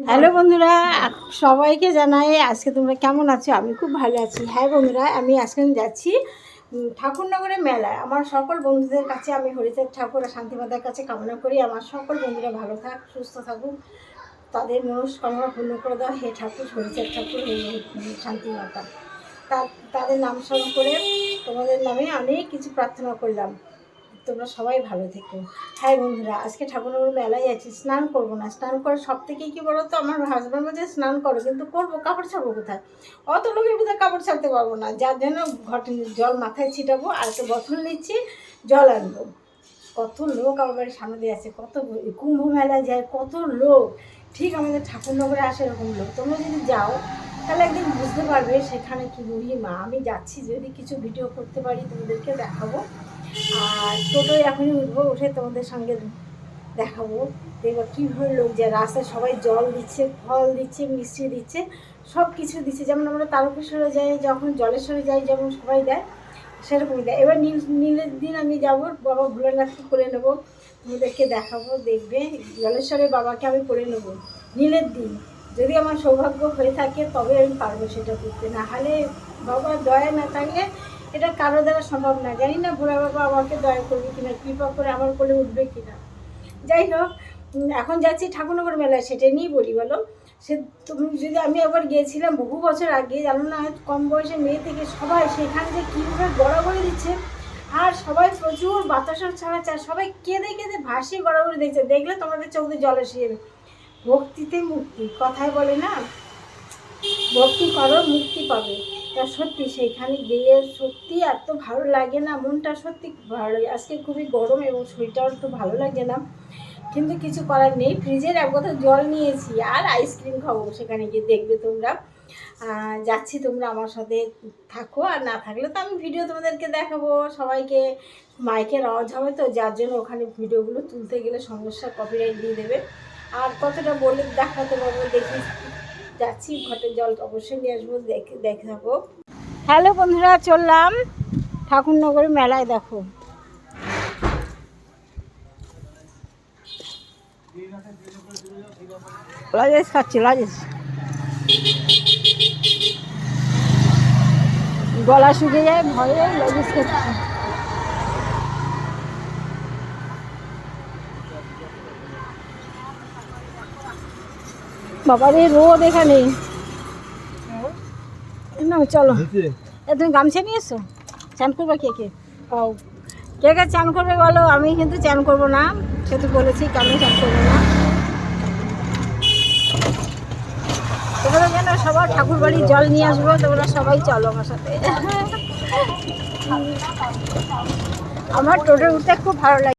Hello বন্ধুরা, সবাইকে জানাই আজকে তোমরা কেমন আছো। আমি খুব ভালো আছি। হ্যাঁ বন্ধুরা, আমি আজকে যাচ্ছি ঠাকুরনগরের মেলায়। আমার সকল বন্ধুদের কাছে আমি হরিচাঁদ ঠাকুর আর শান্তিমাতার কাছে কামনা করি আমার সকল বন্ধুরা ভালো থাক, সুস্থ থাকুক, তাদের মনস্কামনা পূর্ণ করে দাও হে ঠাকুর, হরিচাঁদ ঠাকুর, শান্তিমাতা। তাদের নাম স্মরণ করে তোমাদের নামে অনেক কিছু প্রার্থনা করলাম, তোমরা সবাই ভালো থেকো। হ্যাঁ বন্ধুরা, আজকে ঠাকুরনগর মেলায় যাচ্ছি। স্নান করবো না, স্নান করে সব থেকে কী বলো তো, আমার হাজব্যান্ড বলছে স্নান করো, কিন্তু করবো কাপড় ছাড়বো কোথায়, অত লোকের ভিতরে কাপড় ছাড়তে পারবো না, যার জন্য ঘটে জল মাথায় ছিটাবো আর একটা বোতল নিচ্ছি, জল আনবো। কত লোক আমার বাড়ির সামনে দিয়ে আছে, কত কুম্ভ মেলায় যায় কত লোক, ঠিক আমাদের ঠাকুরনগরে আসে এরকম লোক। তোমরা যদি যাও তাহলে একদিন বুঝতে পারবে সেখানে কী মহিমা। আমি যাচ্ছি, যদি কিছু ভিডিও করতে পারি তোমাদেরকে দেখাবো। আর টোটোয় এখনই উঠবো, উঠে তোমাদের সঙ্গে দেখাবো। দেখবো কীভাবে লোক যায় রাস্তায়, সবাই জল দিচ্ছে, ফল দিচ্ছে, মিষ্টি দিচ্ছে, সব কিছু দিচ্ছে। যেমন আমরা তারকেশ্বরে যাই, যখন জলেশ্বরে যাই যেমন সবাই দেয়, সেরকমই দেয়। এবার নীলের দিন আমি যাবো, বাবা ভোলানাথকে করে নেবো, তোমাদেরকে দেখাবো। দেখবে জলেশ্বরের বাবাকে আমি করে নেবো নীলের দিন। যদি আমার সৌভাগ্য হয়ে থাকে তবে আমি পারবো সেটা করতে, না হলে বাবার দয়া না থাকলে এটা কারো দ্বারা সম্ভব না। জানি না ভোলা বাবা আমাকে দয়া করবে কিনা, কৃপা করে আমার কোলে উঠবে কিনা। যাই হোক, এখন যাচ্ছি ঠাকুরনগর মেলায়, সেটাই নিয়েই বলি। বলো, সে তুমি যদি, আমি একবার গিয়েছিলাম বহু বছর আগে, জানো না, কম বয়সে মেয়ে থেকে সবাই সেখানে যে কীভাবে গড়াগড়ি দিচ্ছে, আর সবাই প্রচুর বাতাসা ছড়াচ্ছে, আর সবাই কেঁদে কেঁদে ভাসিয়ে গড়াগড়ি দিচ্ছে। দেখলে তোমাদের চোখে জল এসে যাবে। ভক্তিতে মুক্তি, কথায় বলে না, ভক্তি করো মুক্তি পাবে। তা সত্যি সেইখানে গিয়ে সত্যি এত ভালো লাগে না, মনটা সত্যি ভালো লাগে। আজকে খুবই গরম এবং শরীরটাও একটু ভালো লাগে না, কিন্তু কিছু করার নেই। ফ্রিজের এক বোতল জল নিয়েছি আর আইসক্রিম খাবো সেখানে গিয়ে, দেখবে তোমরা। যাচ্ছি, তোমরা আমার সাথে থাকো, আর না থাকলে তো আমি ভিডিও তোমাদেরকে দেখাবো। সবাইকে মাইকের আওয়াজ হবে তো, যার জন্য ওখানে ভিডিওগুলো তুলতে গেলে সমস্যা, কপিরাইট দিয়ে দেবে। আর কতটা বলে দেখাতে পারবো দেখি। যাচ্ছি, ঘটের জল অবশ্যই নিয়ে আসবো, দেখে থাকো। হ্যালো বন্ধুরা, চললাম ঠাকুরনগরের মেলায়। দেখো লজেস খাচ্ছি, লজেস। গলা শুকিয়ে যায় ভয়ে, লজেস খাচ্ছি। বাবারে রোদ এখানে না। চলো, তুমি গামছা নিয়ে এসো, চান করবে কে কে? ও, কে কে চান করবে বলো? আমি কিন্তু চান করবো না, সে তো বলেছি কেন চান করবো না। তোমরা যেন সবার ঠাকুর বাড়ির জল নিয়ে আসবো, তোমরা সবাই চলো আমার সাথে। আমার টোটো উঠতে খুব ভালো লাগে।